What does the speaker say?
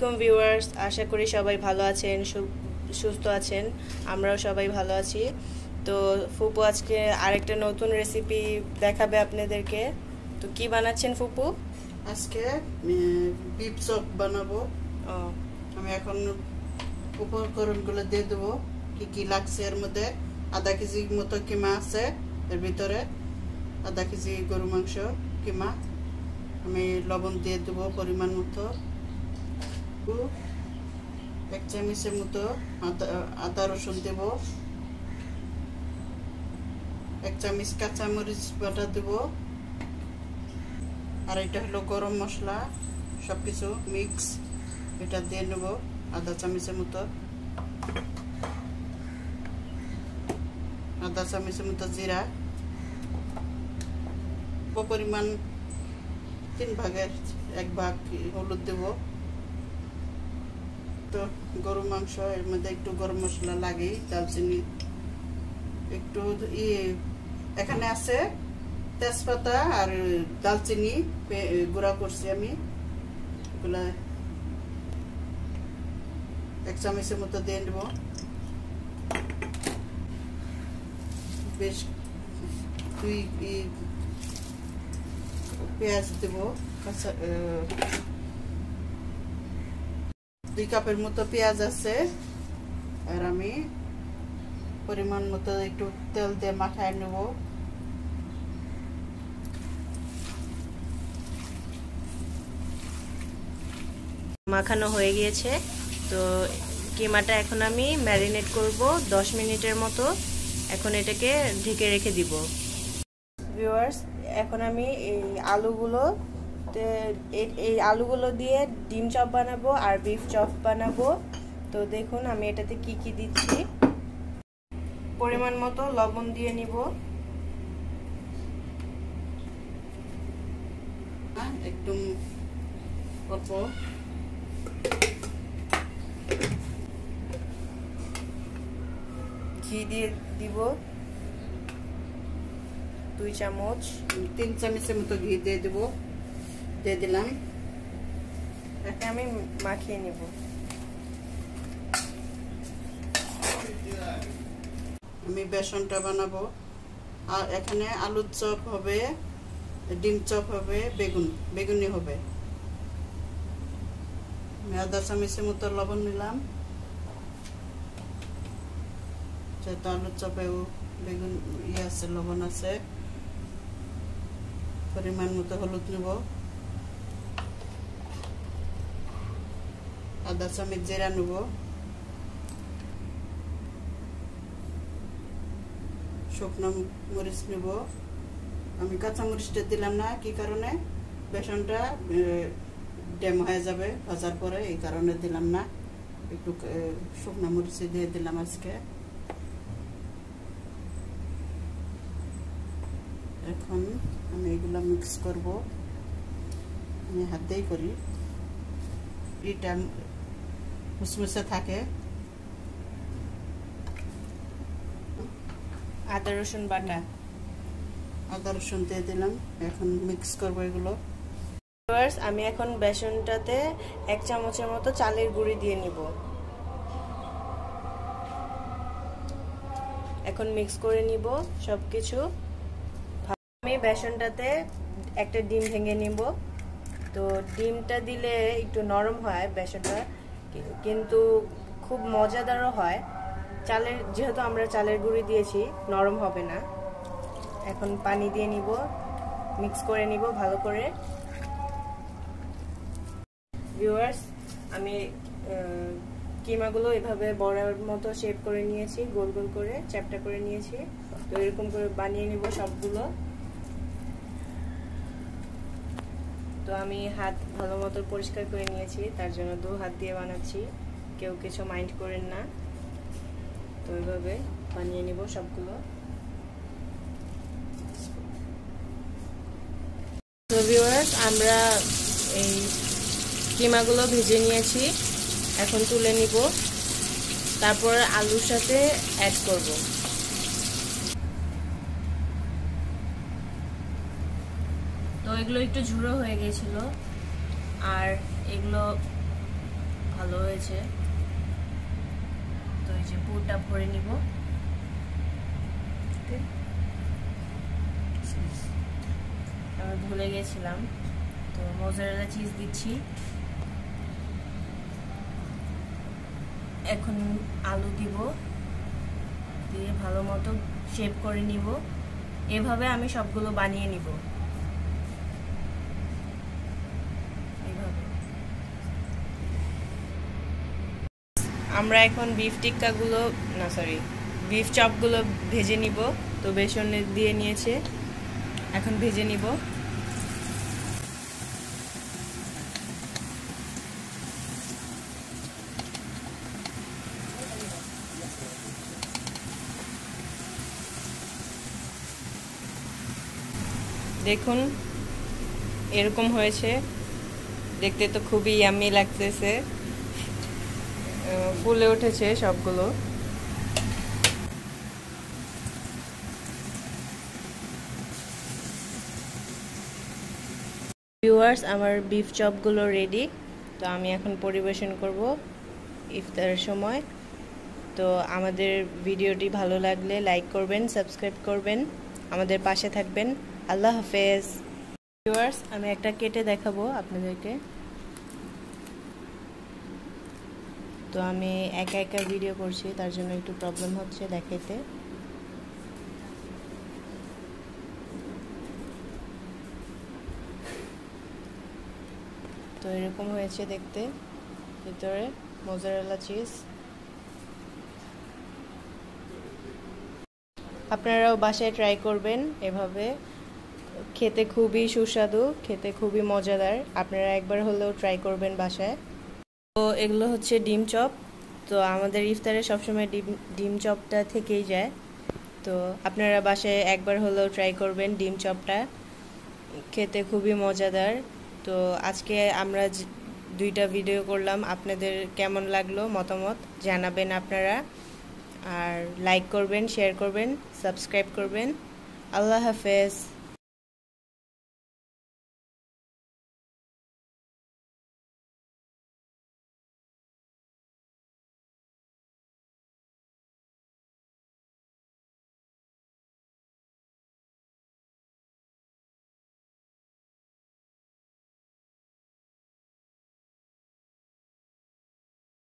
আসসালামু ভিউয়ার্স, আশা করি সবাই ভালো আছেন, সুস্থ আছেন। আমরাও সবাই ভালো আছি। তো ফুপু আজকে আরেকটা নতুন রেসিপি দেখাবে আপনাদেরকে। তো কি বানাচ্ছেন ফুপু? আজকে বিফ চপ বানাবো। আমি এখন উপকরণগুলো দিয়ে দেবো। কি কি লাগছে এর মধ্যে? আধা কেজি মতো কিমা আছে, এর ভিতরে আধা কেজি গরু মাংস কিমা। আমি লবণ দিয়ে দেবো পরিমাণ মতো। 1 চামচের মতো আদা রসুন দেব। 1 চামচ কাঁচামরিচ বাটা দেব। আর এটা হলো গরম মশলা, সবকিছু মিক্স এটা দিয়ে নেব। আধা চামচের মতো, আধা চামচের মতো জিরা, পরিমাণ 3 ভাগের 1 ভাগ হলুদ দেব। তো গরু মাংস, এর মধ্যে একটু গরম মশলা লাগে, দালচিনি একটু এখানে আছে তেজপাতা আর দালচিনি গুঁড়া করছি আমি। এগুলা 1 চামচের মতো দিয়ে নেব। বেশ 2 পেঁয়াজ দেব, 2 কাপের মতো পেঁয়াজ আছে। আর আমি পরিমাণ মতো একটু তেল দিয়ে মাখায় নেব। মাখানো হয়ে গিয়েছে। তো কিমাটা এখন আমি ম্যারিনেট করব 10 মিনিটের মতো। এখন এটাকে ঢেকে রেখে দিব। ভিউয়ার্স, এখন আমি এই আলুগুলো দিয়ে ডিম চপ বানাবো আর বিফ চপ বানাবো। তো দেখুন আমি এটাতে কি কি দিচ্ছি। পরিমাণ মতো লবণ দিয়ে নিব, একদম অল্প। ঘি দিয়ে দিব 2 চামচ। 3 চামচের মতো ঘি দিয়ে দিলাম। এটা আমি মাখিয়ে নিব। আমি বেসনটা বানাবো। আর এখানে আলুর চপ হবে, ডিম চপ হবে, বেগুনি হবে। আমি আধা চামচের মতো লবণ নিলাম, যেহেতু আলুর চপেও বেগুন আছে, লবণ আছে। পরিমাণ মতো হলুদ নেব, আধা চামচ জিরা নেব, শুকনো মরিচ নেব। আমি কাঁচা মরিচটা দিলাম না, কি কারণে? বেসনটা ড্যাম হয়ে যাবে ভাজার পরে, এই কারণে দিলাম না। একটু শুকনো মরিচ দিয়ে দিলাম আজকে। এখন আমি এগুলো মিক্স করব। আমি হাত দিয়েই করি, এটা মুসমুসে থাকে। আদা রসুন বাটা, আদা রসুন দিয়ে দিলাম। এখন মিক্স করব এগুলো। আমি এখন বেসনটাতে 1 চামচের মতো চালের গুঁড়ি দিয়ে নিব। এখন মিক্স করে নিব সবকিছু। আমি বেসনটাতে একটা ডিম ভেঙে নিব। তো ডিমটা দিলে একটু নরম হয় বেসনটা, কিন্তু খুব মজাদারও হয়। যেহেতু আমরা চালের গুঁড়ি দিয়েছি, নরম হবে না। এখন পানি দিয়ে নিব, মিক্স করে নিব ভালো করে। ভিউয়ার্স, আমি কিমাগুলো এভাবে বড়ার মতো শেপ করে নিয়েছি, গোল গোল করে চ্যাপটা করে নিয়েছি। তো এরকম করে বানিয়ে নিব সবগুলো। তো আমি হাত ভালো মতো পরিষ্কার করে নিয়েছি, তার জন্য 2 হাত দিয়ে বানাচ্ছি। কেউ কিছু মাইন্ড করেন না। তো এইভাবে বানিয়ে নিব সবগুলো। তো ভিউয়ার্স, আমরা এই কিমাগুলো ভেজে নিয়েছি, এখন তুলে নিব। তারপর আলুর সাথে অ্যাড করব। তো এগুলো একটু ঝুড়ো হয়ে গেছিল, আর এগুলো ভালো হয়েছে। তো এই যে পুরটা ভরে নিব। আমি ভুলে গেছিলাম, তো মোজারেলা চিজ দিচ্ছি। এখন আলু দিব, দিয়ে ভালো মতো শেপ করে নিব। এভাবে আমি সবগুলো বানিয়ে নিব। আমরা এখন বিফ টিক্কাগুলো বিফ চপগুলো ভেজে নিব। তো বেসনে দিয়ে নিয়েছে, এখন ভেজে নিব। দেখুন এরকম হয়েছে, দেখতে তো খুবই ইয়াম্মি লাগতেছে, ফুলে উঠেছে সবগুলো। ভিউয়ার্স, আমার বিফ চপগুলো রেডি। তো আমি এখন পরিবেশন করব ইফতারের সময়। তো আমাদের ভিডিওটি ভালো লাগলে লাইক করবেন, সাবস্ক্রাইব করবেন, আমাদের পাশে থাকবেন। আল্লাহ হাফেজ। ভিউয়ার্স, আমি একটা কেটে দেখাবো আপনাদেরকে। তো আমি একা একা ভিডিও করছি, তার জন্য একটু প্রবলেম হচ্ছে দেখাইতে। তো এরকম হয়েছে দেখতে, ভিতরে মোজারেলা চিজ। আপনারাও বাসায় ট্রাই করবেন এভাবে, খেতে খুবই সুস্বাদু, খেতে খুবই মজাদার। আপনারা একবার হলেও ট্রাই করবেন বাসায়। তো এগুলো হচ্ছে ডিম চপ। তো আমাদের ইফতারে সবসময় ডিম চপটা থেকেই যায়। তো আপনারা বাসায় একবার হলেও ট্রাই করবেন ডিম চপটা, খেতে খুবই মজাদার। তো আজকে আমরা দুইটা ভিডিও করলাম, আপনাদের কেমন লাগলো মতামত জানাবেন আপনারা। আর লাইক করবেন, শেয়ার করবেন, সাবস্ক্রাইব করবেন। আল্লাহ হাফেজ।